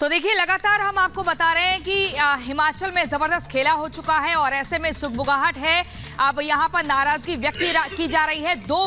तो देखिए, लगातार हम आपको बता रहे हैं कि हिमाचल में जबरदस्त खेला हो चुका है और ऐसे में सुगबुगाहट है। अब यहाँ पर नाराजगी व्यक्त की जा रही है। दो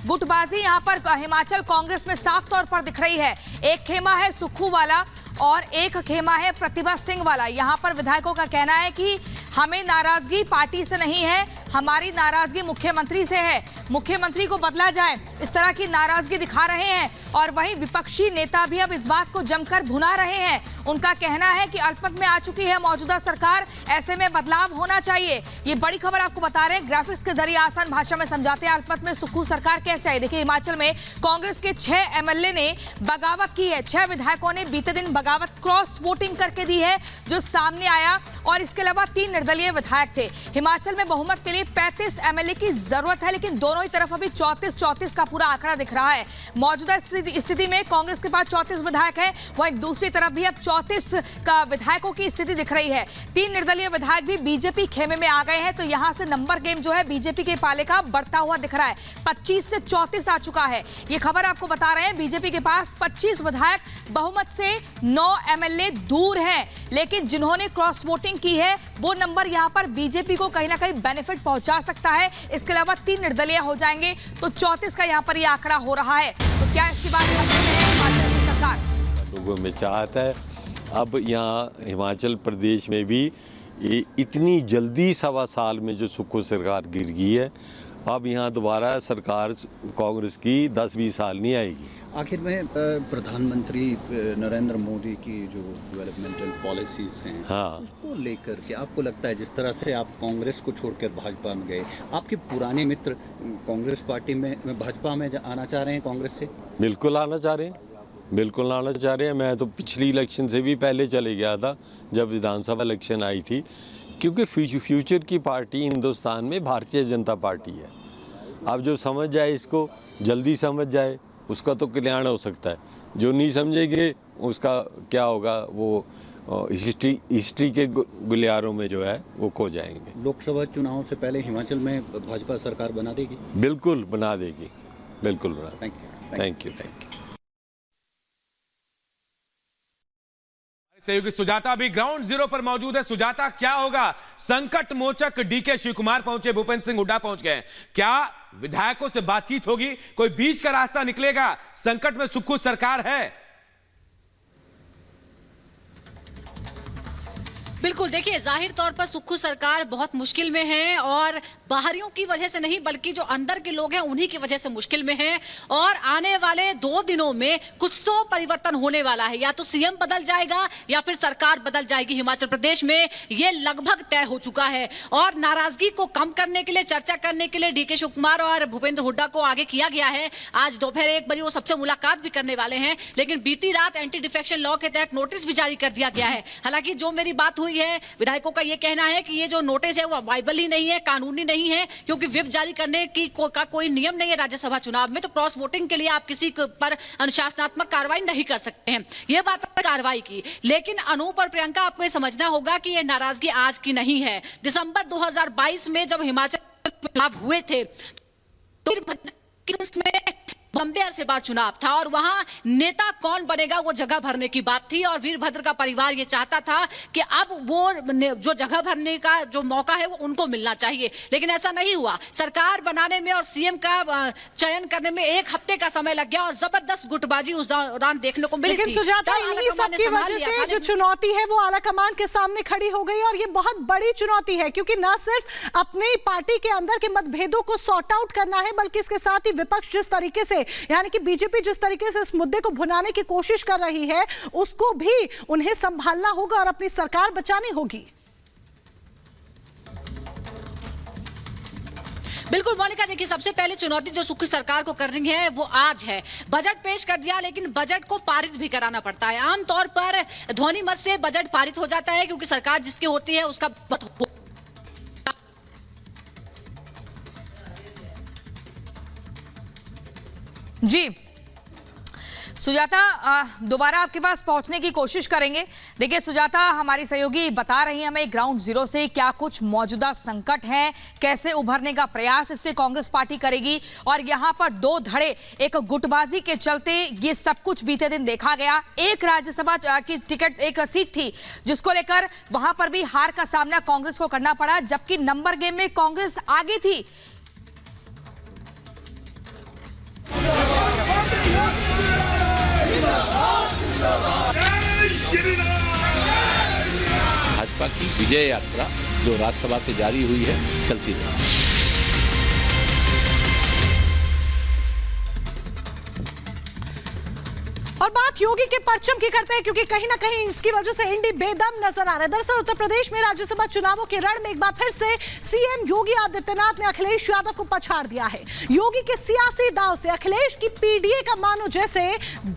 गुटबाजी यहाँ पर हिमाचल कांग्रेस में साफ तौर पर दिख रही है। एक खेमा है सुक्खू वाला और एक खेमा है प्रतिभा सिंह वाला। यहाँ पर विधायकों का कहना है कि हमें नाराजगी पार्टी से नहीं है, हमारी नाराजगी मुख्यमंत्री से है, मुख्यमंत्री को बदला जाए, इस तरह की नाराजगी दिखा रहे हैं। और वहीं विपक्षी नेता भी अब इस बात को जमकर भुना रहे हैं। उनका कहना है कि अल्पमत में आ चुकी है मौजूदा सरकार, ऐसे में बदलाव होना चाहिए। ये बड़ी खबर आपको बता रहे हैं, ग्राफिक्स के जरिए आसान भाषा में समझाते हैं अल्पमत में सुक्खू सरकार कैसे आई। देखिए, हिमाचल में कांग्रेस के 6 एमएलए ने बगावत की है। 6 विधायकों ने बीते दिन बगावत क्रॉस वोटिंग करके दी है, जो सामने आया। और इसके अलावा 3 निर्दलीय विधायक थे। हिमाचल में बहुमत के लिए 35 एमएलए की जरूरत है, लेकिन दोनों ही तरफ अभी 34-34 का पूरा आंकड़ा दिख रहा है। मौजूदा स्थिति में कांग्रेस के पास 34 विधायक हैं, वहीं दूसरी तरफ भी अब 34 का विधायकों की स्थिति दिख रही है। 3 निर्दलीय विधायक भी बीजेपी खेमे में आ गए हैं, तो यहां से नंबर गेम जो है बीजेपी के पाले का बढ़ता हुआ दिख रहा है। 25 से 34 आ चुका है। ये खबर आपको बता रहे हैं, बीजेपी के पास 25 विधायक, बहुमत से 9 एमएलए दूर हैं। लेकिन जिन्होंने क्रॉस वोटिंग की है वो नंबर यहां पर बीजेपी को कहीं ना कहीं बेनिफिट पहुंचा सकता है। इसके अलावा 3 निर्दलीय हो जाएंगे तो 34 का यहां पर ये आंकड़ा हो रहा है। तो क्या इसकी बात हिमाचल की सरकार? लोगों में चाहत है। अब यहाँ हिमाचल प्रदेश में भी इतनी जल्दी 1.25 साल में जो सुक्खू सरकार गिर गई है, अब यहाँ दोबारा सरकार कांग्रेस की 10-20 साल नहीं आएगी। आखिर में प्रधानमंत्री नरेंद्र मोदी की जो डेवलपमेंटल पॉलिसीज हैं, हाँ, उसको लेकर के आपको लगता है जिस तरह से आप कांग्रेस को छोड़कर भाजपा में गए, आपके पुराने मित्र कांग्रेस पार्टी में भाजपा में आना चाह रहे हैं कांग्रेस से? बिल्कुल आना चाह रहे हैं, बिल्कुल आना चाह रहे हैं। मैं तो पिछली इलेक्शन से भी पहले चले गया था, जब विधानसभा इलेक्शन आई थी, क्योंकि फ्यूचर की पार्टी हिंदुस्तान में भारतीय जनता पार्टी है। अब जो समझ जाए, इसको जल्दी समझ जाए, उसका तो कल्याण हो सकता है। जो नहीं समझेंगे उसका क्या होगा, वो हिस्ट्री के गुलियारों में जो है वो खो जाएंगे। लोकसभा चुनाव से पहले हिमाचल में भाजपा सरकार बना देगी? बिल्कुल बना देगी, बिल्कुल बना। Thank you, thank you, thank you. सहयोगी सुजाता भी ग्राउंड जीरो पर मौजूद है। सुजाता, क्या होगा? संकट मोचक डीके शिव कुमार पहुंचे, भूपेंद्र सिंह हुड्डा पहुंच गए। क्या विधायकों से बातचीत होगी? कोई बीच का रास्ता निकलेगा? संकट में सुक्खू सरकार है। बिल्कुल, देखिए, जाहिर तौर पर सुक्खू सरकार बहुत मुश्किल में है और बाहरियों की वजह से नहीं, बल्कि जो अंदर के लोग हैं उन्हीं की वजह से मुश्किल में है। और आने वाले 2 दिनों में कुछ तो परिवर्तन होने वाला है। या तो सीएम बदल जाएगा या फिर सरकार बदल जाएगी हिमाचल प्रदेश में, ये लगभग तय हो चुका है। और नाराजगी को कम करने के लिए, चर्चा करने के लिए डीके शिव कुमार और भूपेंद्र हुड्डा को आगे किया गया है। आज दोपहर 1 बजे वो सबसे मुलाकात भी करने वाले हैं। लेकिन बीती रात एंटी डिफेक्शन लॉ के तहत नोटिस भी जारी कर दिया गया है। हालांकि जो मेरी बात हुई है, विधायकों का यह कहना है कि ये जो नोटिस है वो वाइबल ही नहीं है, कानूनी नहीं है, क्योंकि व्हिप जारी करने की का कोई नियम नहीं है राज्यसभा चुनाव में। तो क्रॉस वोटिंग के लिए आप किसी पर अनुशासनात्मक कार्रवाई नहीं कर सकते हैं। यह बात कार्रवाई की। लेकिन अनूप और प्रियंका, आपको ये समझना होगा कि यह नाराजगी आज की नहीं है। दिसंबर 2022 में जब हिमाचल चुनाव हुए थे तो बम्बेर से बाद चुनाव था और वहां नेता कौन बनेगा वो जगह भरने की बात थी। और वीरभद्र का परिवार ये चाहता था कि अब वो जो जगह भरने का जो मौका है वो उनको मिलना चाहिए, लेकिन ऐसा नहीं हुआ। सरकार बनाने में और सीएम का चयन करने में 1 हफ्ते का समय लग गया और जबरदस्त गुटबाजी उस दौरान देखने को मिली थी। सुजाता, इन्हीं सब की वजह से जो चुनौती है वो आलाकमान के सामने खड़ी हो गई और ये बहुत बड़ी चुनौती है, क्योंकि न सिर्फ अपनी पार्टी के अंदर के मतभेदों को सॉर्ट आउट करना है, बल्कि इसके साथ ही विपक्ष जिस तरीके से, यानी कि बीजेपी जिस तरीके से इस मुद्दे को भुनाने की कोशिश कर रही है, उसको भी उन्हें संभालना होगा और अपनी सरकार बचानी होगी। बिल्कुल मोनिका, देखिए, सबसे पहले चुनौती जो सुक्खू सरकार को करनी है वो आज है। बजट पेश कर दिया, लेकिन बजट को पारित भी कराना पड़ता है। आमतौर पर ध्वनि मत से बजट पारित हो जाता है, क्योंकि सरकार जिसकी होती है उसका जी सुजाता, दोबारा आपके पास पहुंचने की कोशिश करेंगे। देखिए सुजाता, हमारी सहयोगी बता रही हैं हमें ग्राउंड जीरो से क्या कुछ मौजूदा संकट है, कैसे उभरने का प्रयास इससे कांग्रेस पार्टी करेगी, और यहां पर दो धड़े, एक गुटबाजी के चलते ये सब कुछ बीते दिन देखा गया। एक राज्यसभा की टिकट, एक सीट थी जिसको लेकर वहां पर भी हार का सामना कांग्रेस को करना पड़ा, जबकि नंबर गेम में कांग्रेस आगे थी। भाजपा की विजय यात्रा जो राज्यसभा से जारी हुई है चलती रही। और बात योगी के परचम की करते हैं, क्योंकि कहीं ना कहीं इसकी वजह से इंडी बेदम नजर आ रहा है। दरअसल उत्तर प्रदेश में राज्यसभा चुनावों के रण में एक बार फिर से सीएम योगी आदित्यनाथ ने अखिलेश यादव को पछाड़ दिया है। योगी के सियासी दांव से अखिलेश की पीडीए का मानो जैसे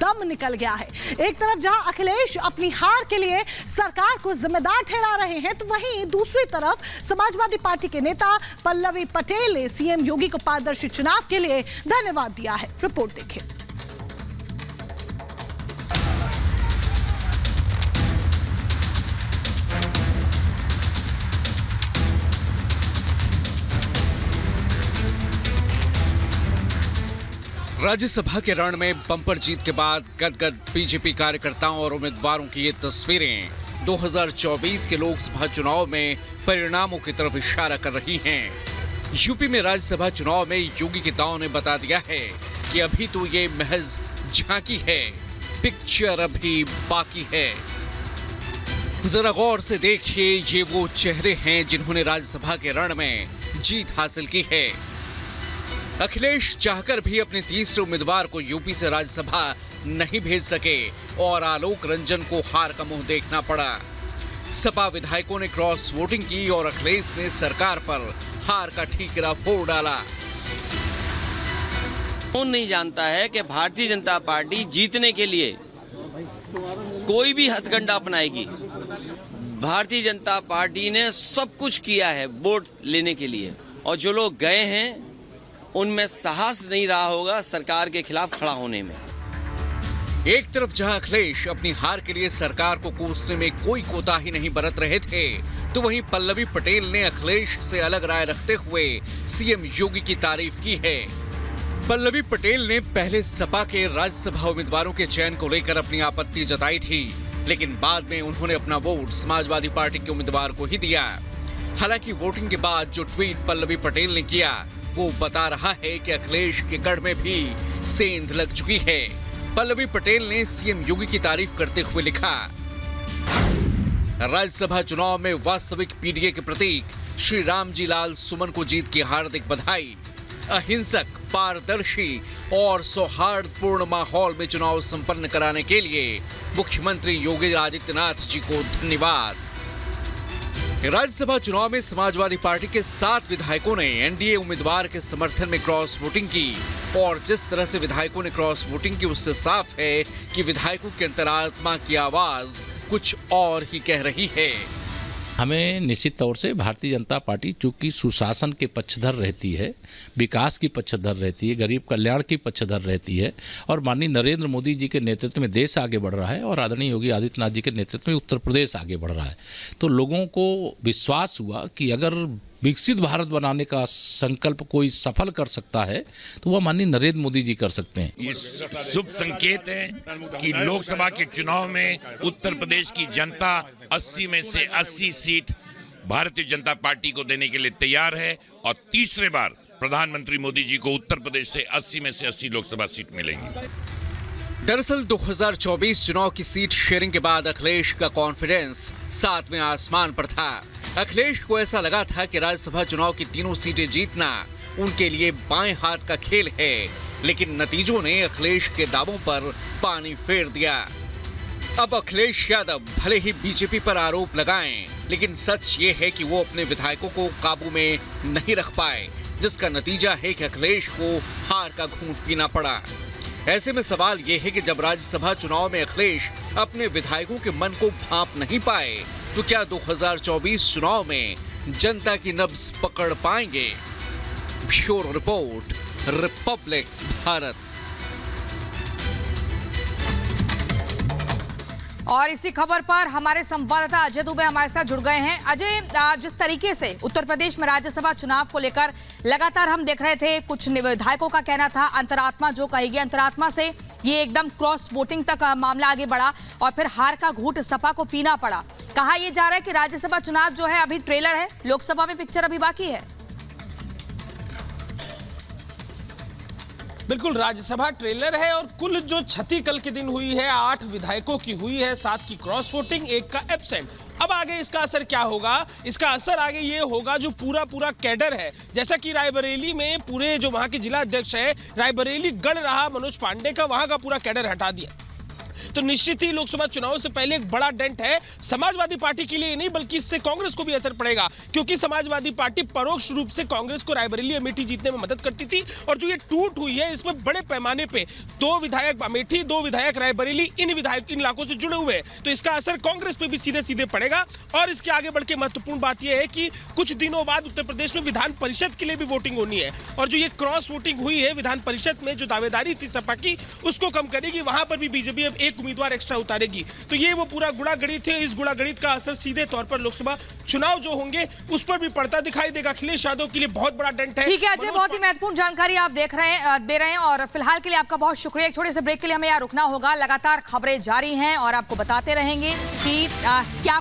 दम निकल गया है। एक तरफ जहां अखिलेश अपनी हार के लिए सरकार को जिम्मेदार ठहरा रहे हैं, तो वहीं दूसरी तरफ समाजवादी पार्टी के नेता पल्लवी पटेल ने सीएम योगी को पारदर्शी चुनाव के लिए धन्यवाद दिया है। रिपोर्ट देखिए। राज्यसभा के रण में बम्पर जीत के बाद गदगद बीजेपी कार्यकर्ताओं और उम्मीदवारों की ये तस्वीरें 2024 के लोकसभा चुनाव में परिणामों की तरफ इशारा कर रही हैं। यूपी में राज्यसभा चुनाव में योगी के दांव ने बता दिया है कि अभी तो ये महज झांकी है, पिक्चर अभी बाकी है। जरा गौर से देखिए, ये वो चेहरे हैं जिन्होंने राज्यसभा के रण में जीत हासिल की है। अखिलेश चाहकर भी अपने तीसरे उम्मीदवार को यूपी से राज्यसभा नहीं भेज सके और आलोक रंजन को हार का मुंह देखना पड़ा। सपा विधायकों ने क्रॉस वोटिंग की और अखिलेश ने सरकार पर हार का ठीकरा फोड़ डाला। कौन नहीं जानता है कि भारतीय जनता पार्टी जीतने के लिए कोई भी हथकंडा अपनाएगी। भारतीय जनता पार्टी ने सब कुछ किया है वोट लेने के लिए, और जो लोग गए हैं उनमें साहस नहीं रहा होगा सरकार के खिलाफ खड़ा होने में। एक तरफ जहां अखिलेश अपनी हार के लिए सरकार को कोसने में कोई कोताही नहीं बरत रहे थे, तो वहीं पल्लवी पटेल ने अखिलेश से अलग राय रखते हुए सीएम योगी की तारीफ की है। पल्लवी पटेल ने पहले सपा के राज्यसभा उम्मीदवारों के चयन को लेकर अपनी आपत्ति जताई थी, लेकिन बाद में उन्होंने अपना वोट समाजवादी पार्टी के उम्मीदवार को ही दिया। हालांकि वोटिंग के बाद जो ट्वीट पल्लवी पटेल ने किया वो बता रहा है कि अखिलेश के गढ़ में भी सेंध लग चुकी है। पल्लवी पटेल ने सीएम योगी की तारीफ करते हुए लिखा, राज्यसभा चुनाव में वास्तविक पीडीए के प्रतीक श्री रामजी लाल सुमन को जीत की हार्दिक बधाई। अहिंसक, पारदर्शी और सौहार्दपूर्ण माहौल में चुनाव संपन्न कराने के लिए मुख्यमंत्री योगी आदित्यनाथ जी को धन्यवाद। राज्यसभा चुनाव में समाजवादी पार्टी के 7 विधायकों ने एनडीए उम्मीदवार के समर्थन में क्रॉस वोटिंग की, और जिस तरह से विधायकों ने क्रॉस वोटिंग की उससे साफ है कि विधायकों की अंतरात्मा की आवाज कुछ और ही कह रही है। हमें निश्चित तौर से भारतीय जनता पार्टी चूंकि सुशासन के पक्षधर रहती है, विकास की पक्षधर रहती है, गरीब कल्याण की पक्षधर रहती है, और माननीय नरेंद्र मोदी जी के नेतृत्व में देश आगे बढ़ रहा है और आदरणीय योगी आदित्यनाथ जी के नेतृत्व में उत्तर प्रदेश आगे बढ़ रहा है, तो लोगों को विश्वास हुआ कि अगर विकसित भारत बनाने का संकल्प कोई सफल कर सकता है तो वह माननीय नरेंद्र मोदी जी कर सकते हैं। ये शुभ संकेत है कि लोकसभा के चुनाव में उत्तर प्रदेश की जनता 80 में से 80 सीट भारतीय जनता पार्टी को देने के लिए तैयार है, और तीसरे बार प्रधानमंत्री मोदी जी को उत्तर प्रदेश से 80 में से 80 लोकसभा सीट मिलेंगी। दरअसल 2024 चुनाव की सीट शेयरिंग के बाद अखिलेश का कॉन्फिडेंस 7वें आसमान पर था। अखिलेश को ऐसा लगा था कि राज्यसभा चुनाव की तीनों सीटें जीतना उनके लिए बाएं हाथ का खेल है, लेकिन नतीजों ने अखिलेश के दावों पर पानी फेर दिया। अब अखिलेश यादव भले ही बीजेपी पर आरोप लगाएं, लेकिन सच ये है कि वो अपने विधायकों को काबू में नहीं रख पाए, जिसका नतीजा है कि अखिलेश को हार का घूंट पीना पड़ा। ऐसे में सवाल ये है कि जब राज्यसभा चुनाव में अखिलेश अपने विधायकों के मन को भांप नहीं पाए, तो क्या 2024 चुनाव में जनता की नब्ज पकड़ पाएंगे? Bureau report, Republic Bharat. और इसी खबर पर हमारे संवाददाता अजय दुबे हमारे साथ जुड़ गए हैं। अजय, जिस तरीके से उत्तर प्रदेश में राज्यसभा चुनाव को लेकर लगातार हम देख रहे थे, कुछ विधायकों का कहना था अंतरात्मा जो कही गई, अंतरात्मा से ये एकदम क्रॉस वोटिंग तक मामला आगे बढ़ा और फिर हार का घूंट सपा को पीना पड़ा। कहा यह जा रहा है कि राज्यसभा चुनाव जो है अभी ट्रेलर है, लोकसभा में पिक्चर अभी बाकी है। बिल्कुल, राज्यसभा ट्रेलर है और कुल जो क्षति कल के दिन हुई है 8 विधायकों की हुई है, 7 की क्रॉस वोटिंग, 1 का एब्सेंट। अब आगे इसका असर क्या होगा? इसका असर आगे ये होगा जो पूरा कैडर है, जैसा कि रायबरेली में पूरे जो वहां के जिला अध्यक्ष है, रायबरेली गढ़ रहा मनोज पांडे का, वहां का पूरा कैडर हटा दिया। तो निश्चित ही लोकसभा चुनाव से पहले एक बड़ा डेंट है समाजवादी पार्टी के लिए नहीं, बल्कि इससे कांग्रेस को भी असर पड़ेगा, क्योंकि समाजवादी पार्टी परोक्ष रूप से कांग्रेस को रायबरेली अमेठी जीतने में मदद करती थी। और जो ये टूट हुई है इसमें बड़े पैमाने पे 2 विधायक अमेठी, 2 विधायक रायबरेली, इन इलाकों से जुड़े हुए हैं। तो इसका असर कांग्रेस पे भी सीधे पड़ेगा। और इसके आगे बढ़ के महत्वपूर्ण बात यह है कि कुछ दिनों बाद उत्तर प्रदेश में विधान परिषद के लिए भी वोटिंग होनी है, और जो ये क्रॉस वोटिंग हुई है विधान परिषद में, जो दावेदारी थी सपा की, उसको कम करेगी। वहां पर भी बीजेपी अब एक उम्मीदवार एक्स्ट्रा उतारेगी। तो ये वो पूरा गुणा गणित है। इस गुणा गणित का असर सीधे तौर पर लोकसभा चुनाव जो होंगे उस पर भी पड़ता दिखाई देगा। अखिलेश यादव के लिए बहुत बड़ा डेंट है। ठीक है अजय, बहुत ही महत्वपूर्ण जानकारी आप दे रहे हैं और फिलहाल के लिए आपका बहुत शुक्रिया। एक छोटे से ब्रेक के लिए हमें यहाँ रुकना होगा। लगातार खबरें जारी हैं और आपको बताते रहेंगे कि क्या